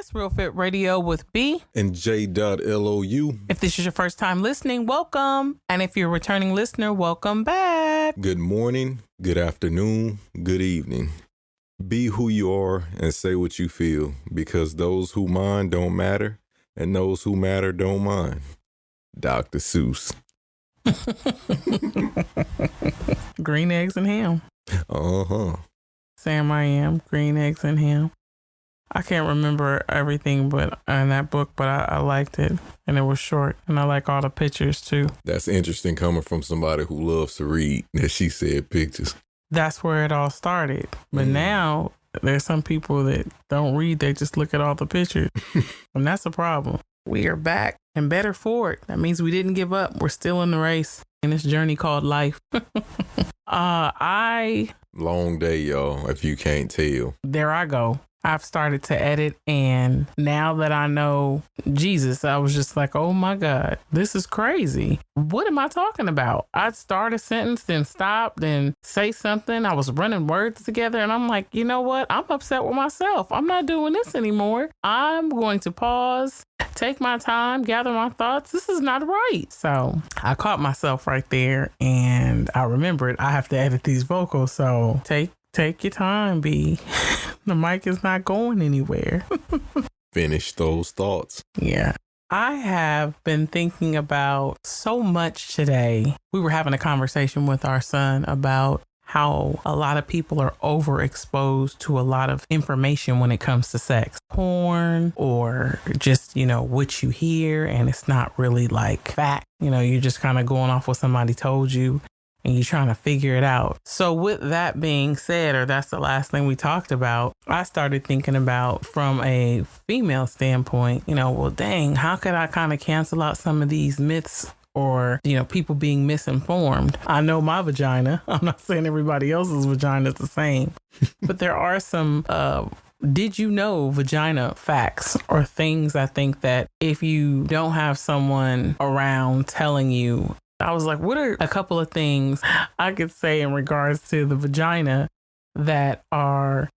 It's Real Fit Radio with B and J.LOU. If this is your first time listening, welcome. And if you're a returning listener, welcome back. Good morning, good afternoon, good evening. Be who you are and say what you feel, because those who mind don't matter and those who matter don't mind. Dr. Seuss. Green eggs and ham. Uh-huh. Sam I am, green eggs and ham. I can't remember everything but in that book, but I liked it, and it was short, and I like all the pictures too. That's interesting coming from somebody who loves to read, that she said pictures. That's where it all started. But now there's some people that don't read, they just look at all the pictures, and that's a problem. We are back and better for it. That means we didn't give up. We're still in the race in this journey called life. Long day, y'all, if you can't tell. There I go. I've started to edit, and now that I know Jesus, I was just like, oh my God, this is crazy. What am I talking about? I'd start a sentence, then stop, then say something. I was running words together, and I'm like, you know what? I'm upset with myself. I'm not doing this anymore. I'm going to pause, take my time, gather my thoughts. This is not right. So I caught myself right there, and I remembered I have to edit these vocals. So take your time, B. The mic is not going anywhere. Finish those thoughts. Yeah. I have been thinking about so much today. We were having a conversation with our son about how a lot of people are overexposed to a lot of information when it comes to sex. Porn, or just, what you hear, and it's not really like fact. You're just kind of going off what somebody told you, and you're trying to figure it out. So with that being said, or that's the last thing we talked about, I started thinking about from a female standpoint, well, dang, how could I kind of cancel out some of these myths or, people being misinformed? I know my vagina. I'm not saying everybody else's vagina is the same, but there are some, did you know vagina facts or things I think that if you don't have someone around telling you, I was like, what are a couple of things I could say in regards to the vagina that are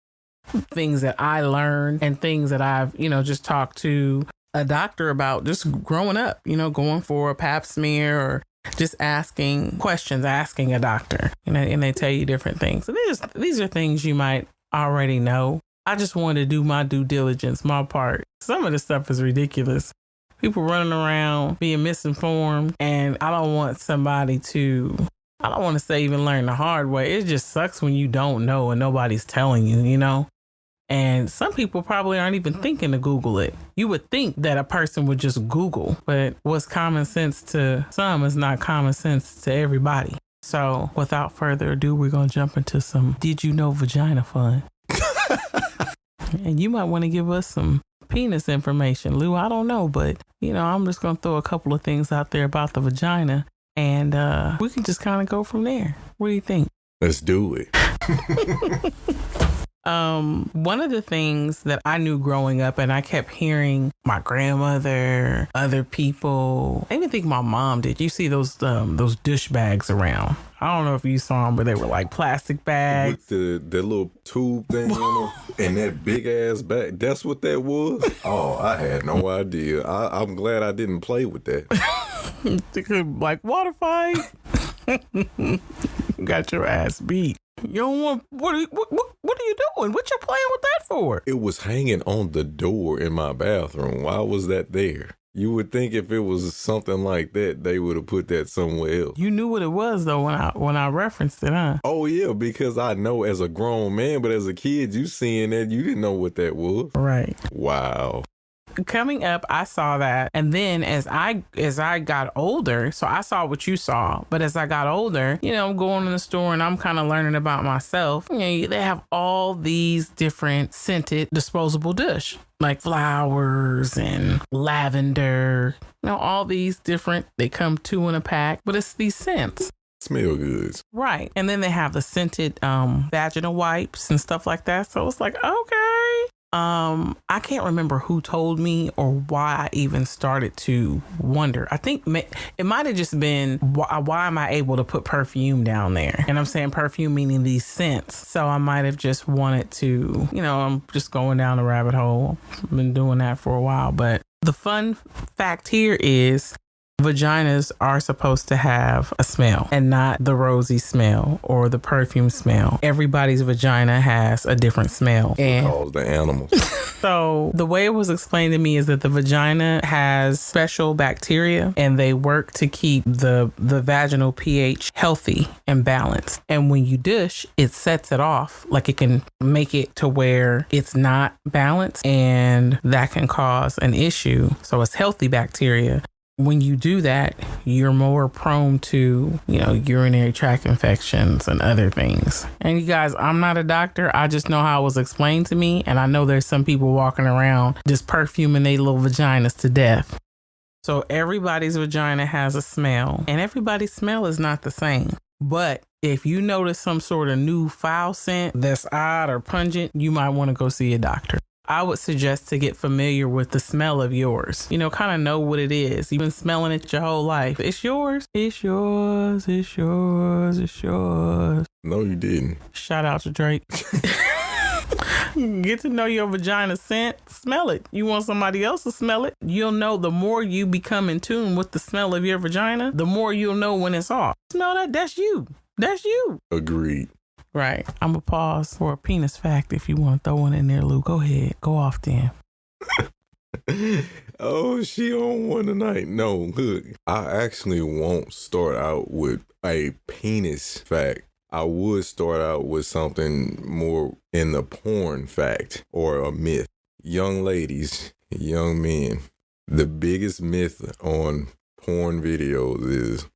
things that I learned and things that I've, just talked to a doctor about just growing up, going for a pap smear or just asking questions, asking a doctor, and they tell you different things. So these are things you might already know. I just wanted to do my due diligence, my part. Some of this stuff is ridiculous. People running around being misinformed, and I don't want somebody to, I don't want to say even learn the hard way. It just sucks when you don't know and nobody's telling you, And some people probably aren't even thinking to Google it. You would think that a person would just Google, but what's common sense to some is not common sense to everybody. So without further ado, we're going to jump into some Did You Know Vagina fun. And you might want to give us some penis information, Lou. I don't know, but I'm just gonna throw a couple of things out there about the vagina, and we can just kind of go from there. What do you think? Let's do it. One of the things that I knew growing up, and I kept hearing my grandmother, other people, I even think my mom did. You see those dish bags around. I don't know if you saw them, but they were like plastic bags. With the little tube thing on them and that big ass bag. That's what that was? Oh, I had no idea. I'm glad I didn't play with that. Like water fight. Got your ass beat. You don't want, what are you doing? What you playing with that for? It was hanging on the door in my bathroom. Why was that there? You would think if it was something like that, they would have put that somewhere else. You knew what it was though when I referenced it, huh? Oh yeah, because I know as a grown man, but as a kid, you seeing that, you didn't know what that was. Right. Wow. Coming up, I saw that. And then as I got older, so I saw what you saw. But as I got older, I'm going in the store and I'm kind of learning about myself. They have all these different scented disposable dish, like flowers and lavender, all these different, they come 2 in a pack, but it's these scents. Smell good. Right. And then they have the scented vaginal wipes and stuff like that. So it's like, okay. I can't remember who told me or why I even started to wonder. I think it might have just been, why am I able to put perfume down there? And I'm saying perfume meaning these scents. So I might have just wanted to, I'm just going down the rabbit hole. I've been doing that for a while. But the fun fact here is vaginas are supposed to have a smell and not the rosy smell or the perfume smell. Everybody's vagina has a different smell. And calls the animals. So the way it was explained to me is that the vagina has special bacteria and they work to keep the vaginal pH healthy and balanced. And when you dish, it sets it off. Like it can make it to where it's not balanced, and that can cause an issue. So it's healthy bacteria. When you do that, you're more prone to, urinary tract infections and other things. And you guys, I'm not a doctor. I just know how it was explained to me. And I know there's some people walking around just perfuming their little vaginas to death. So everybody's vagina has a smell, and everybody's smell is not the same. But if you notice some sort of new foul scent that's odd or pungent, you might want to go see a doctor. I would suggest to get familiar with the smell of yours. Kind of know what it is. You've been smelling it your whole life. It's yours. It's yours. It's yours. It's yours. No, you didn't. Shout out to Drake. Get to know your vagina scent. Smell it. You want somebody else to smell it? You'll know the more you become in tune with the smell of your vagina, the more you'll know when it's off. Smell that? That's you. That's you. Agreed. Right. I'm going to pause for a penis fact if you want to throw one in there, Lou. Go ahead. Go off then. Oh, she on one tonight. No, look, I actually won't start out with a penis fact. I would start out with something more in the porn fact or a myth. Young ladies, young men, the biggest myth on porn videos is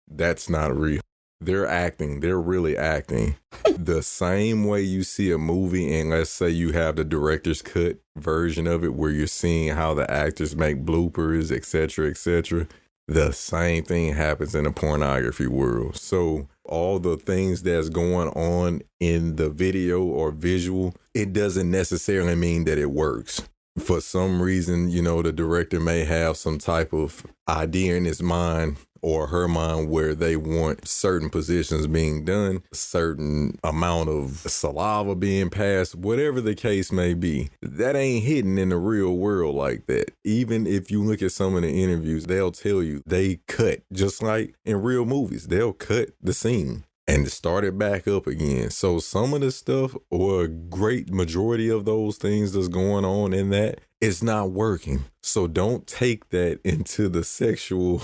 that's not real. They're acting. They're really acting. The same way you see a movie, and let's say you have the director's cut version of it where you're seeing how the actors make bloopers, etc., etc. The same thing happens in the pornography world. So all the things that's going on in the video or visual, it doesn't necessarily mean that it works. For some reason, the director may have some type of idea in his mind or her mind where they want certain positions being done, certain amount of saliva being passed, whatever the case may be. That ain't hidden in the real world like that. Even if you look at some of the interviews, they'll tell you they cut, just like in real movies, they'll cut the scene and start it back up again. So some of the stuff, or a great majority of those things that's going on in that, it's not working. So don't take that into the sexual,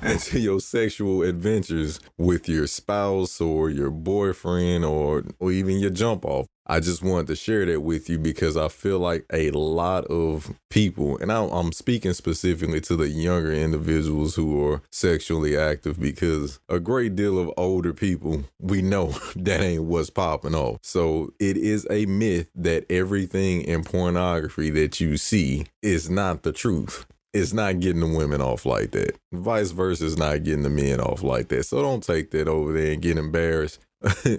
into your sexual adventures with your spouse or your boyfriend or even your jump off. I just wanted to share that with you because I feel like a lot of people, and I'm speaking specifically to the younger individuals who are sexually active, because a great deal of older people, we know that ain't what's popping off. So it is a myth that everything in pornography that you see is not the truth. It's not getting the women off like that. Vice versa is not getting the men off like that. So don't take that over there and get embarrassed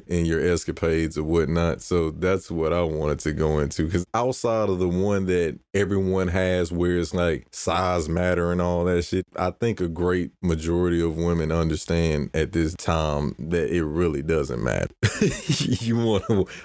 in your escapades or whatnot. So that's what I wanted to go into, because outside of the one that everyone has where it's like size matter and all that shit, I think a great majority of women understand at this time that it really doesn't matter.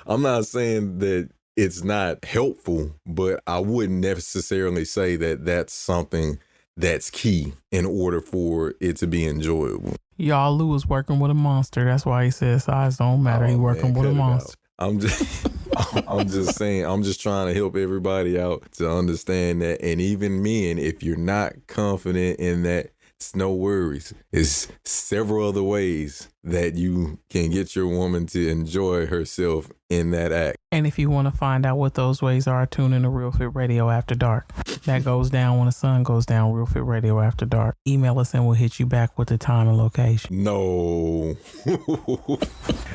I'm not saying that it's not helpful, but I wouldn't necessarily say that that's something that's key in order for it to be enjoyable. Y'all, Lou is working with a monster. That's why he says size don't matter. He working with a monster. I'm just saying, I'm just trying to help everybody out to understand that. And even men, if you're not confident in that, it's no worries. It's several other ways that you can get your woman to enjoy herself in that act. And if you want to find out what those ways are, tune in to Real Fit Radio After Dark. That goes down when the sun goes down, Real Fit Radio After Dark. Email us and we'll hit you back with the time and location. No.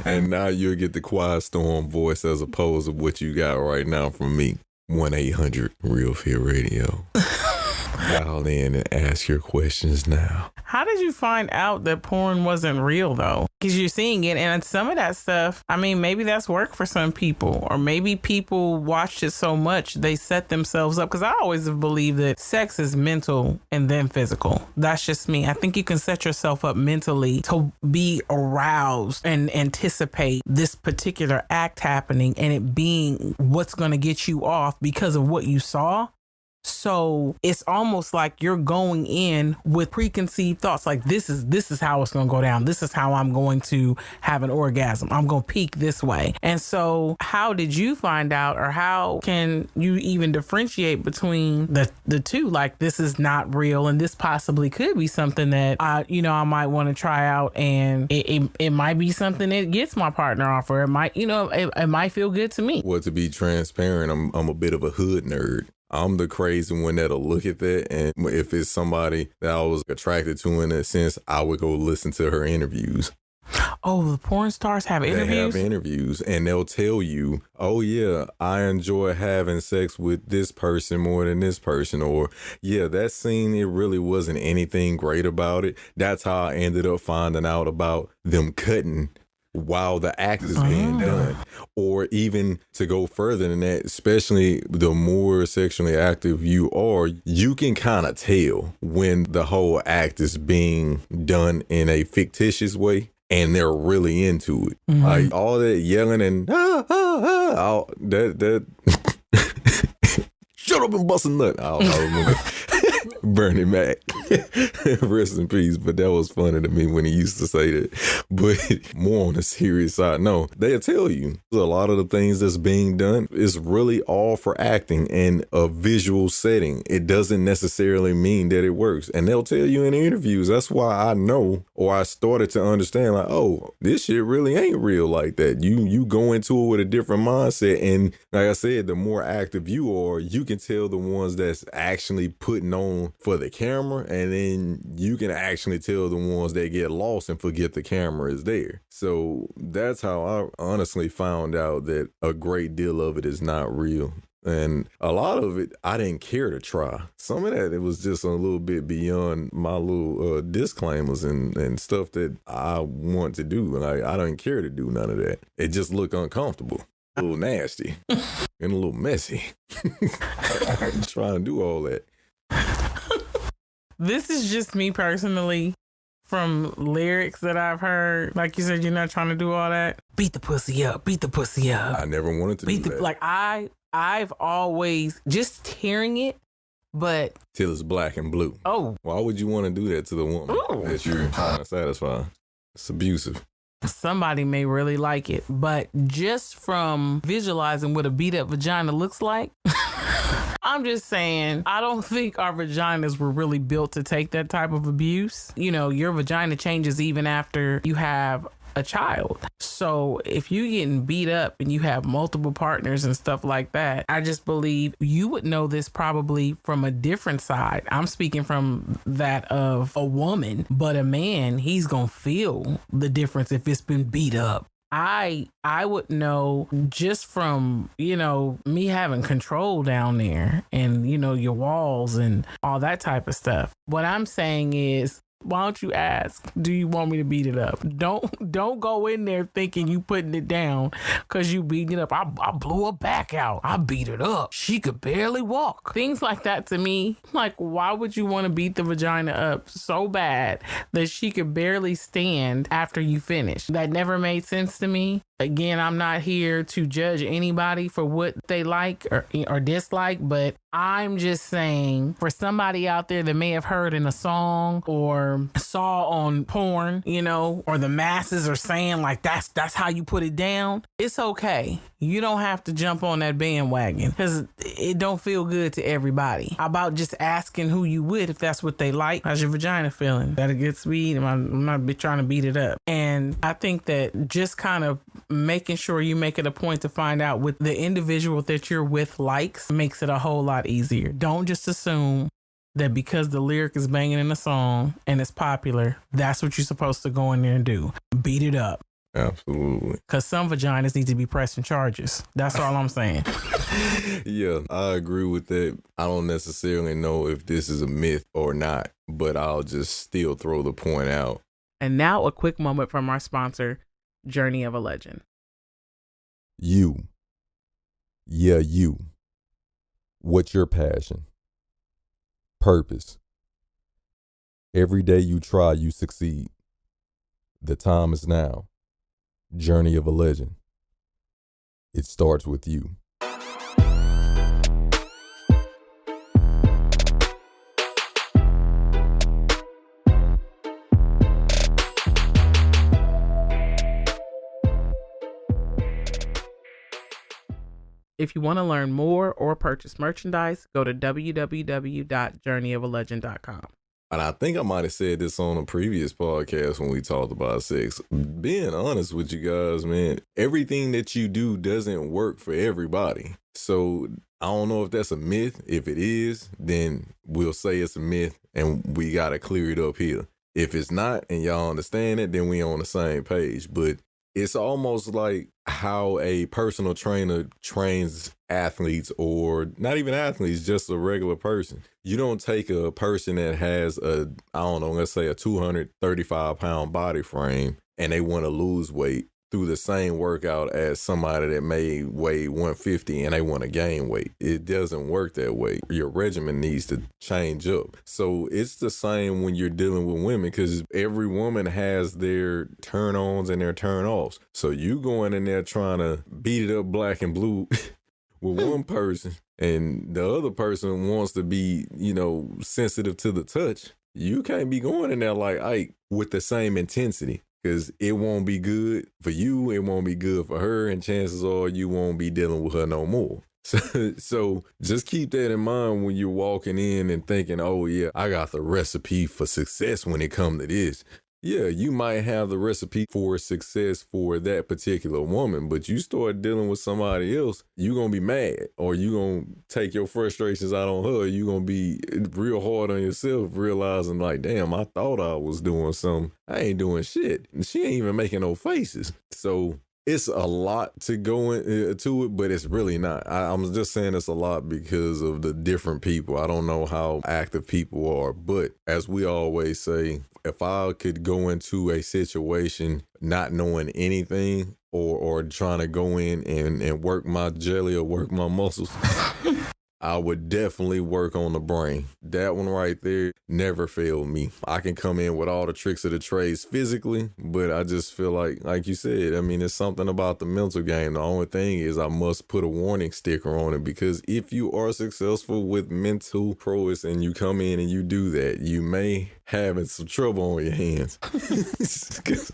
And now you'll get the Quiet Storm voice as opposed to what you got right now from me. 1-800 Real Fit Radio. Dial in and ask your questions now. How did you find out that porn wasn't real though? Because you're seeing it, and some of that stuff, I mean, maybe that's work for some people, or maybe people watched it so much they set themselves up. Because I always have believed that sex is mental and then physical. That's just me. I think you can set yourself up mentally to be aroused and anticipate this particular act happening and it being what's going to get you off because of what you saw. So it's almost like you're going in with preconceived thoughts, like this is how it's going to go down. This is how I'm going to have an orgasm. I'm going to peak this way. And so how did you find out, or how can you even differentiate between the two? Like, this is not real and this possibly could be something that I might want to try out, and it might be something that gets my partner off, or it might, it might feel good to me. Well, to be transparent, I'm a bit of a hood nerd. I'm the crazy one that'll look at that, and if it's somebody that I was attracted to in that sense, I would go listen to her interviews. Oh, the porn stars have interviews? They have interviews, and they'll tell you, oh yeah, I enjoy having sex with this person more than this person, or yeah, that scene, it really wasn't anything great about it. That's how I ended up finding out about them cutting while the act is being done. Or even to go further than that, especially the more sexually active you are, you can kind of tell when the whole act is being done in a fictitious way and they're really into it. Like all that yelling and all that shut up and bust a nut. I remember Bernie Mac. Rest in peace. But that was funny to me when he used to say that. But more on the serious side, no, they'll tell you a lot of the things that's being done is really all for acting and a visual setting. It doesn't necessarily mean that it works. And they'll tell you in interviews. That's why I know, or I started to understand, like, oh, this shit really ain't real like that. You go into it with a different mindset. And like I said, the more active you are, you can tell the ones that's actually putting on for the camera, and then you can actually tell the ones that get lost and forget the camera is there. So that's how I honestly found out that a great deal of it is not real. And a lot of it, I didn't care to try. Some of that, it was just a little bit beyond my little disclaimers and stuff that I want to do. And I didn't care to do none of that. It just looked uncomfortable, a little nasty, and a little messy. Trying to do all that. This is just me personally, from lyrics that I've heard. Like you said, you're not trying to do all that. Beat the pussy up. Beat the pussy up. I never wanted to do that. Like I've always just hearing it, but till it's black and blue. Oh, why would you want to do that to the woman that you're trying to satisfy? It's abusive. Somebody may really like it, but just from visualizing what a beat up vagina looks like, I'm just saying, I don't think our vaginas were really built to take that type of abuse. You know, your vagina changes even after you have a child. So if you're getting beat up and you have multiple partners and stuff like that, I just believe you would know this probably from a different side. I'm speaking from that of a woman, but a man, he's gonna feel the difference if it's been beat up. I would know just from, me having control down there and, your walls and all that type of stuff. What I'm saying is, why don't you ask, do you want me to beat it up? Don't go in there thinking you putting it down because you beating it up. I blew her back out. I beat it up. She could barely walk. Things like that to me, like, why would you want to beat the vagina up so bad that she could barely stand after you finish? That never made sense to me. Again, I'm not here to judge anybody for what they like or dislike, but I'm just saying, for somebody out there that may have heard in a song or saw on porn, or the masses are saying like that's how you put it down, it's okay. You don't have to jump on that bandwagon because it don't feel good to everybody. How about just asking who you with if that's what they like? How's your vagina feeling? Got a good speed? I'm not trying to beat it up. And I think that just kind of making sure you make it a point to find out what the individual that you're with likes makes it a whole lot easier. Don't just assume that because the lyric is banging in a song and it's popular, that's what you're supposed to go in there and do. Beat it up. Absolutely. Because some vaginas need to be pressing charges. That's all I'm saying. Yeah, I agree with that. I don't necessarily know if this is a myth or not, but I'll just still throw the point out. And now a quick moment from our sponsor, Journey of a Legend. You. Yeah, you. What's your passion? Purpose. Every day you try, you succeed. The time is now. Journey of a Legend. It starts with you. If you want to learn more or purchase merchandise, go to www.journeyofalegend.com. And I think I might have said this on a previous podcast when we talked about sex. Being honest with you guys, man, everything that you do doesn't work for everybody. So I don't know if that's a myth. If it is, then we'll say it's a myth and we got to clear it up here. If it's not and y'all understand it, then we on the same page. But it's almost like how a personal trainer trains athletes, or not even athletes, just a regular person. You don't take a person that has let's say a 235-pound body frame and they want to lose weight through the same workout as somebody that may weigh 150 and they want to gain weight. It doesn't work that way. Your regimen needs to change up. So it's the same when you're dealing with women, because every woman has their turn-ons and their turn-offs. So you going in there trying to beat it up black and blue with one person and the other person wants to be, sensitive to the touch. You can't be going in there like Ike with the same intensity. Because it won't be good for you, it won't be good for her, and chances are you won't be dealing with her no more. So just keep that in mind when you're walking in and thinking, oh yeah, I got the recipe for success when it comes to this. Yeah, you might have the recipe for success for that particular woman, but you start dealing with somebody else, you're going to be mad, or you're going to take your frustrations out on her. You're going to be real hard on yourself, realizing like, damn, I thought I was doing something. I ain't doing shit. She ain't even making no faces. So it's a lot to go into it, but it's really not. I'm just saying it's a lot because of the different people. I don't know how active people are, but as we always say, if I could go into a situation not knowing anything or trying to go in and work my jelly or work my muscles, I would definitely work on the brain. That one right there never failed me. I can come in with all the tricks of the trades physically, but I just feel like you said, I mean, it's something about the mental game. The only thing is I must put a warning sticker on it, because if you are successful with mental prowess and you come in and you do that, you may have some trouble on your hands. Because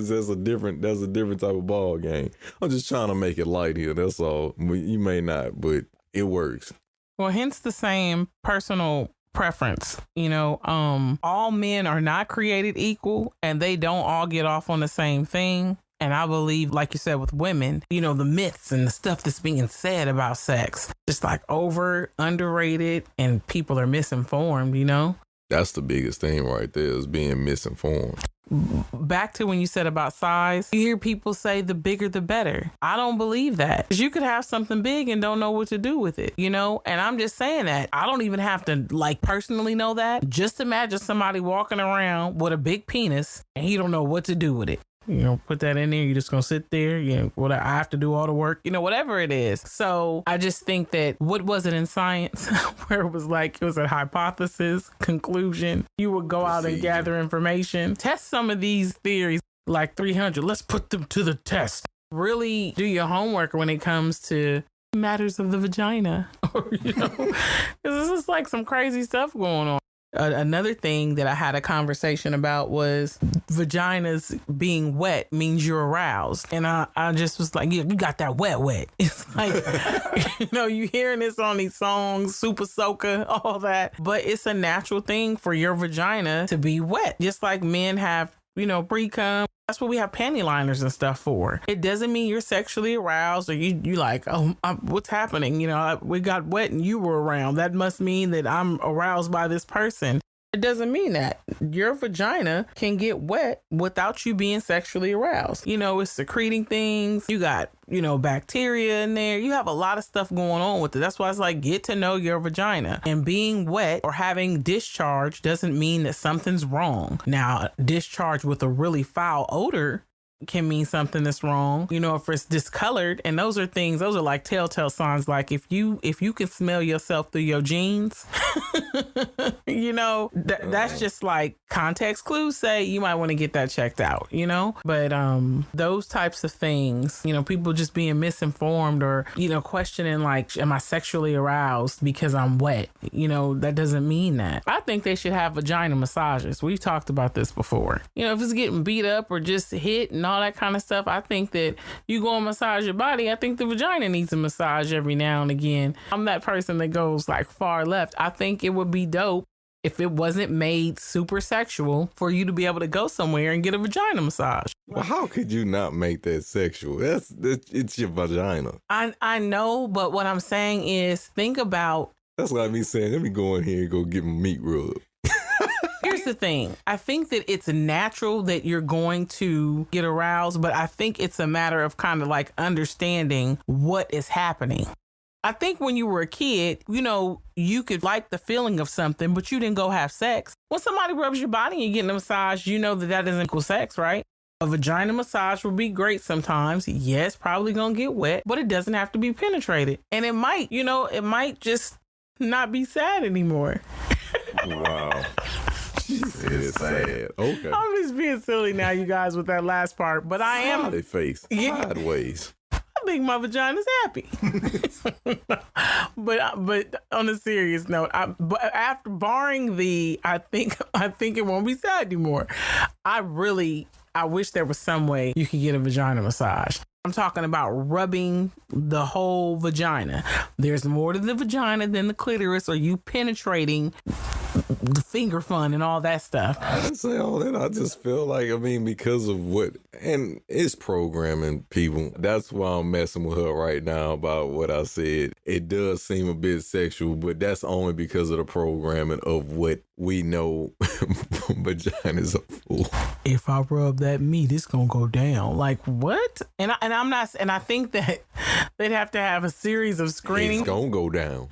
that's a different type of ball game. I'm just trying to make it light here. That's all. You may not, but it works. Well, hence the same personal preference. All men are not created equal, and they don't all get off on the same thing. And I believe, like you said, with women, the myths and the stuff that's being said about sex, just like underrated, and people are misinformed, That's the biggest thing right there, is being misinformed. Back to when you said about size, you hear people say the bigger the better. I don't believe that, because you could have something big and don't know what to do with it, and I'm just saying that I don't even have to personally know that. Just imagine somebody walking around with a big penis and he don't know what to do with it. Put that in there. You're just going to sit there. I have to do all the work, whatever it is. So I just think that, what was it in science where it was a hypothesis, conclusion. You would go out and gather information, test some of these theories, like 300. Let's put them to the test. Really do your homework when it comes to matters of the vagina, because this is some crazy stuff going on. Another thing that I had a conversation about was vaginas being wet means you're aroused. And I just was like, yeah, you got that wet. It's you hearing this on these songs, Super Soaker, all that. But it's a natural thing for your vagina to be wet. Just like men have, pre-cum. That's what we have panty liners and stuff for. It doesn't mean you're sexually aroused, or you like, what's happening? We got wet and you were around. That must mean that I'm aroused by this person. It doesn't mean that. Your vagina can get wet without you being sexually aroused. You know, it's secreting things. You got, you know, bacteria in there. You have a lot of stuff going on with it. That's why it's like, get to know your vagina. And being wet or having discharge doesn't mean that something's wrong. Now, discharge with a really foul odor can mean something that's wrong, you know, if it's discolored. And those are like telltale signs. Like if you can smell yourself through your jeans, you know, that's just like context clues say you might want to get that checked out, you know. But those types of things, you know, people just being misinformed or, you know, questioning like, am I sexually aroused because I'm wet? You know, that doesn't mean that. I think they should have vagina massages. We've talked about this before. You know, if it's getting beat up or just hit and all that kind of stuff, I think that you go and massage your body. I think the vagina needs a massage every now and again. I'm that person that goes like far left. I think it would be dope if it wasn't made super sexual for you to be able to go somewhere and get a vagina massage. Well, how could you not make that sexual? It's your vagina. I know, but what I'm saying is think about... That's like me saying, let me go in here and go get my meat rubbed. Here's the thing. I think that it's natural that you're going to get aroused, but I think it's a matter of kind of like understanding what is happening. I think when you were a kid, you know, you could like the feeling of something, but you didn't go have sex. When somebody rubs your body and you're getting a massage, you know that doesn't equal sex, right? A vagina massage will be great sometimes. Yes, probably gonna get wet, but it doesn't have to be penetrated. And it might, you know, it might just not be sad anymore. Wow. It's sad. Okay. I'm just being silly now, you guys, with that last part, but I am. Smiley face. Sideways. I think my vagina's happy. but on a serious note, but after barring I think it won't be sad anymore. I wish there was some way you could get a vagina massage. I'm talking about rubbing the whole vagina. There's more to the vagina than the clitoris or you penetrating the finger fun and all that stuff. I didn't say all that. I just feel like, I mean, because of what, and it's programming people. That's why I'm messing with her right now about what I said. It does seem a bit sexual, but that's only because of the programming of what we know vaginas are for. If I rub that meat, it's gonna go down. Like what? And I'm not. And I think that they'd have to have a series of screenings. It's gonna go down.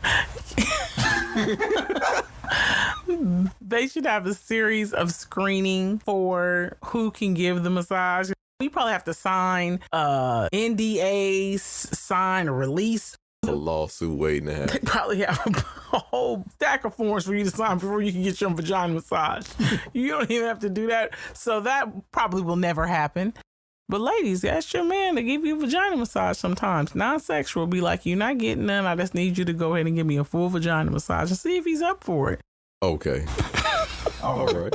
They should have a series of screening for who can give the massage. We probably have to sign NDAs, sign a release. A lawsuit waiting to happen. They probably have a whole stack of forms for you to sign before you can get your vagina massage. You don't even have to do that. So that probably will never happen. But ladies, ask your man to give you a vagina massage sometimes. Non-sexual. Be like, you're not getting none. I just need you to go ahead and give me a full vagina massage and see if he's up for it. Okay. All right.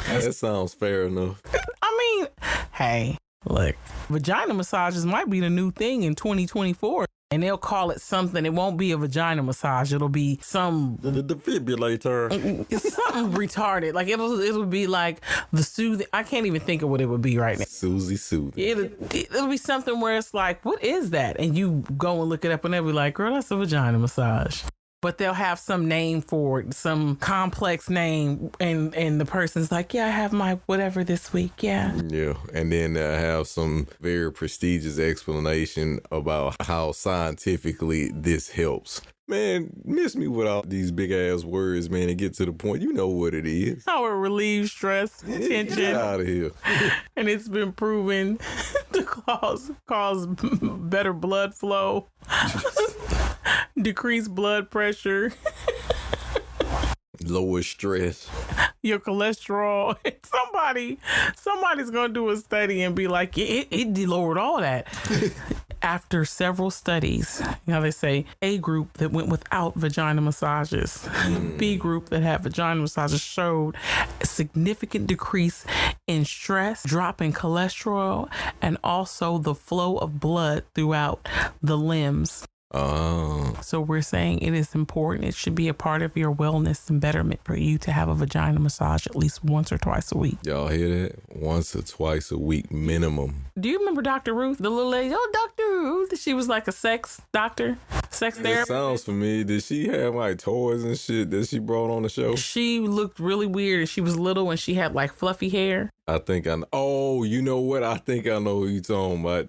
That sounds fair enough. I mean, hey, look, vagina massages might be the new thing in 2024. And they'll call it something. It won't be a vagina massage. It'll be some... The defibrillator. It's something retarded. Like, it'll be like the soothing... I can't even think of what it would be right now. Susie Soothing. It'll be something where it's like, what is that? And you go and look it up and they'll be like, girl, that's a vagina massage. But they'll have some name for it, some complex name, and the person's like, yeah, I have my whatever this week, yeah. Yeah, and then they'll have some very prestigious explanation about how scientifically this helps. Man, miss me with all these big ass words, man, and get to the point. You know what it is. How it relieves stress, tension. Get out of here. And it's been proven to cause better blood flow, decrease blood pressure, lower stress, your cholesterol. Somebody's gonna do a study and be like, it lowered all that. After several studies, you know, they say A group that went without vagina massages, B group that had vagina massages showed a significant decrease in stress, drop in cholesterol, and also the flow of blood throughout the limbs. Oh. So we're saying it is important. It should be a part of your wellness and betterment for you to have a vagina massage at least once or twice a week. Y'all hear that? Once or twice a week minimum. Do you remember Dr. Ruth, the little lady? Oh, Dr. Ruth. She was like a sex doctor, sex It therapist. sounds familiar. Did she have like toys and shit that she brought on the show? She looked really weird and she was little and she had like fluffy hair. I think I know. Oh, you know what? I think I know who you're talking about.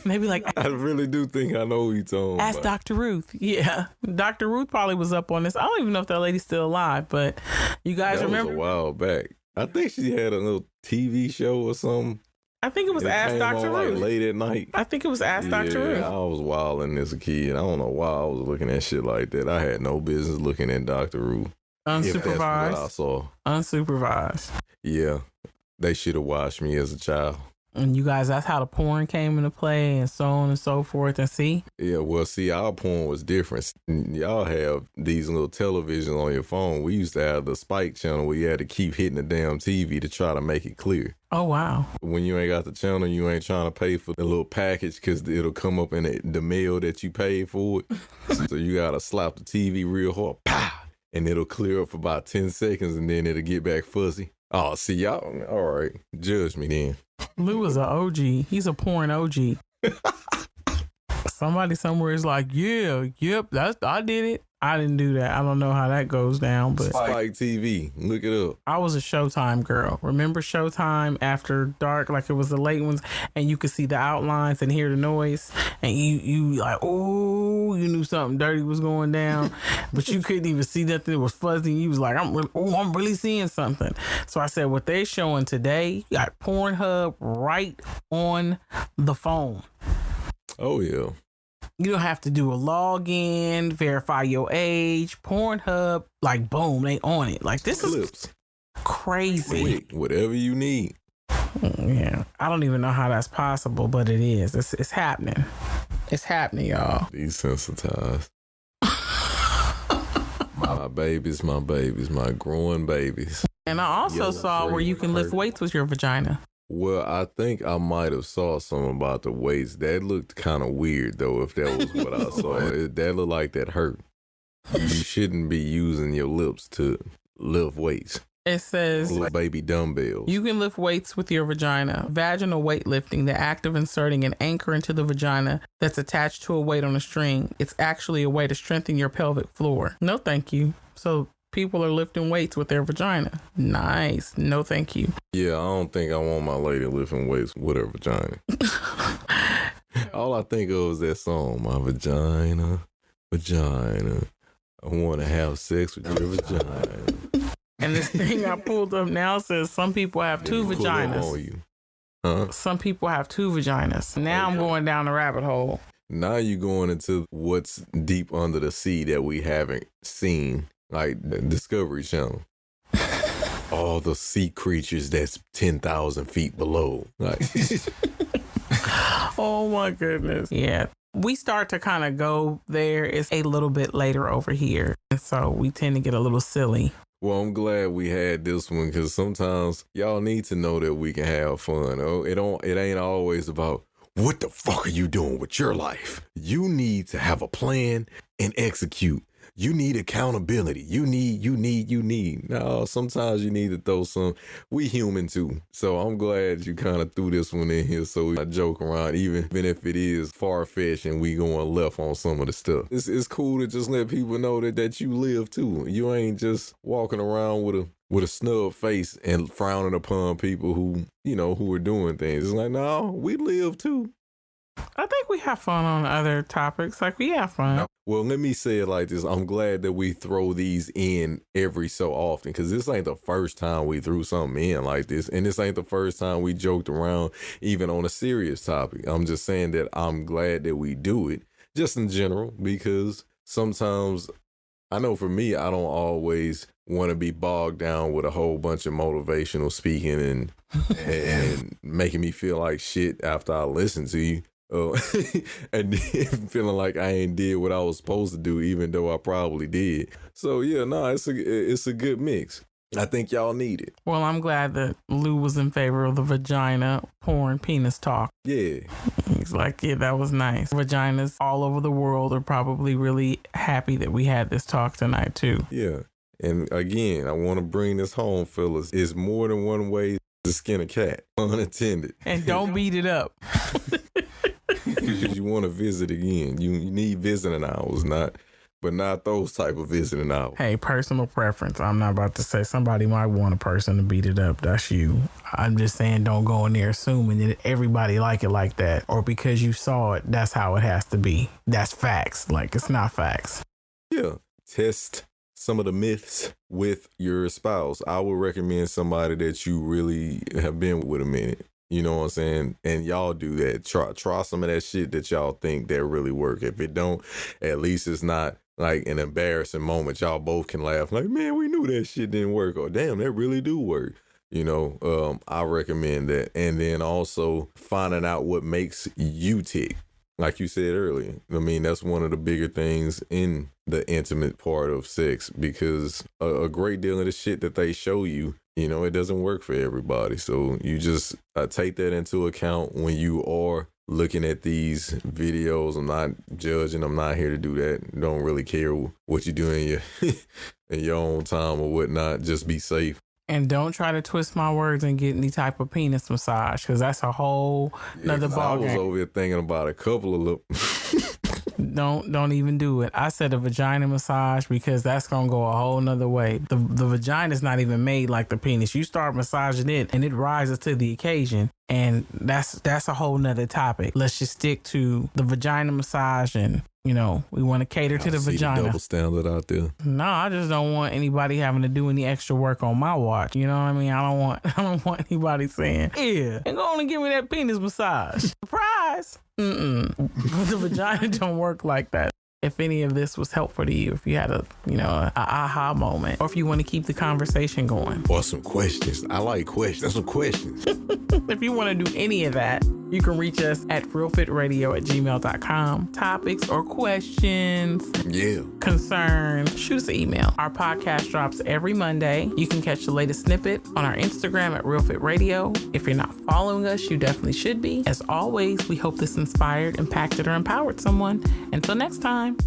Maybe like I really do think I know who you're talking ask about. Dr. Ruth. Yeah. Dr. Ruth probably was up on this. I don't even know if that lady's still alive, but you guys That remember? was a while back. I think she had a little TV show or something. I think it was Ask came Dr. on, like, Ruth. late at night. I think it was Ask Dr. Ruth. I was wilding as a kid. I don't know why I was looking at shit like that. I had no business looking at Dr. Ruth. If that's what I Unsupervised. saw. Unsupervised. Yeah, they should have watched me as a child. And you guys, that's how the porn came into play and so on and so forth. And see, Yeah, well, see, our porn was different. Y'all have these little televisions on your phone. We used to have the Spike channel where you had to keep hitting the damn TV to try to make it clear. oh, wow. When you ain't got the channel, you ain't trying to pay for the little package because it'll come up in the mail that you paid for it. So you got to slap the TV real hard, pow, and it'll clear up for about 10 seconds and then it'll get back fuzzy. Oh, see, y'all, all right, judge me then. Lou is an OG. He's a porn OG. Somebody somewhere is like, yeah, yep, I did it. I didn't do that. I don't know how that goes down, but Spike TV, look it up. I was a Showtime girl. Remember Showtime after dark, like it was the late ones, and you could see the outlines and hear the noise, and you like, oh, you knew something dirty was going down, but you couldn't even see nothing. It was fuzzy. And you was like, I'm really seeing something. So I said, what they showing today, you got Pornhub right on the phone. Oh, yeah. You don't have to do a login, verify your age. Pornhub, like, boom, they on it. Like, this Clips. is crazy. Quick, whatever you need. Yeah, I don't even know how that's possible, but it is. It's happening. It's happening, y'all. Desensitized. my babies, my growing babies. And I also saw where you can lift weights with your vagina. Well, I think I might have saw something about the weights. That looked kind of weird, though, if that was what I saw. That looked like that hurt. You shouldn't be using your lips to lift weights. It says Little baby dumbbells. you can lift weights with your vagina. Vaginal weightlifting, the act of inserting an anchor into the vagina that's attached to a weight on a string. It's actually a way to strengthen your pelvic floor. No, thank you. So people are lifting weights with their vagina. Nice. No, thank you. Yeah, I don't think I want my lady lifting weights with her vagina. All I think of is that song, my vagina, vagina. I want to have sex with your vagina. And this thing I pulled up now says some people have two Pull up on vaginas. you. Huh? Some people have two vaginas. Now I'm going down the rabbit hole. Now you're going into what's deep under the sea that we haven't seen, like the Discovery Channel. All the sea creatures that's 10,000 feet below. Like, Oh my goodness. Yeah. We start to kind of go there. It's a little bit later over here. And so we tend to get a little silly. well, I'm glad we had this one because sometimes y'all need to know that we can have fun. Oh, it ain't always about what the fuck are you doing with your life. You need to have a plan and execute. You need accountability. You need. No, sometimes you need to throw some. We human too. So I'm glad you kind of threw this one in here so we joke around, even if it is far-fetched and we going left on some of the stuff. It's cool to just let people know that you live too. You ain't just walking around with a snub face and frowning upon people who are doing things. It's like, no, we live too. I think we have fun on other topics. Like, we have fun. Well, let me say it like this. I'm glad that we throw these in every so often because this ain't the first time we threw something in like this. And this ain't the first time we joked around even on a serious topic. I'm just saying that I'm glad that we do it just in general because sometimes I know for me, I don't always want to be bogged down with a whole bunch of motivational speaking and making me feel like shit after I listen to you. And then feeling like I ain't did what I was supposed to do, even though I probably did. So yeah, no, it's a good mix. I think y'all need it. Well, I'm glad that Lou was in favor of the vagina, porn, penis talk. Yeah. He's like, yeah, that was nice. Vaginas all over the world are probably really happy that we had this talk tonight, too. Yeah. And again, I want to bring this home, fellas. It's more than one way to skin a cat, unintended. And don't beat it up. Because you want to visit again. You need visiting hours, but not those type of visiting hours. Hey, personal preference. I'm not about to say somebody might want a person to beat it up. That's you. I'm just saying don't go in there assuming that everybody like it like that. Or because you saw it, that's how it has to be. That's facts. Like, it's not facts. Yeah. Test some of the myths with your spouse. I would recommend somebody that you really have been with a minute. You know what I'm saying? And y'all do that. Try some of that shit that y'all think that really work. If it don't, at least it's not like an embarrassing moment. Y'all both can laugh like, man, we knew that shit didn't work. Or damn, that really do work. You know, I recommend that. And then also finding out what makes you tick. Like you said earlier, I mean, that's one of the bigger things in the intimate part of sex, because a great deal of the shit that they show you, you know, it doesn't work for everybody. So you just take that into account when you are looking at these videos. I'm not judging. I'm not here to do that. Don't really care what you do in your own time or whatnot. Just be safe. And don't try to twist my words and get any type of penis massage, because that's a whole nother ballgame. I was over here thinking about a couple of little... Don't even do it. I said a vagina massage because that's gonna go a whole nother way. The vagina is not even made like the penis. You start massaging it and it rises to the occasion, and that's a whole nother topic. Let's just stick to the vagina massage, and you know, we want to cater to the vagina. The double standard out there. No, I just don't want anybody having to do any extra work on my watch. You know what I mean? I don't want anybody saying, yeah, and go on and give me that penis massage. Surprise. The vagina don't work like that. If any of this was helpful to you, if you had a aha moment, or if you want to keep the conversation going. Or some questions. I like questions. That's some questions. If you want to do any of that, you can reach us at realfitradio@gmail.com. Topics or questions, concerns, shoot us an email. Our podcast drops every Monday. You can catch the latest snippet on our Instagram at realfitradio. If you're not following us, you definitely should be. As always, we hope this inspired, impacted, or empowered someone. Until next time.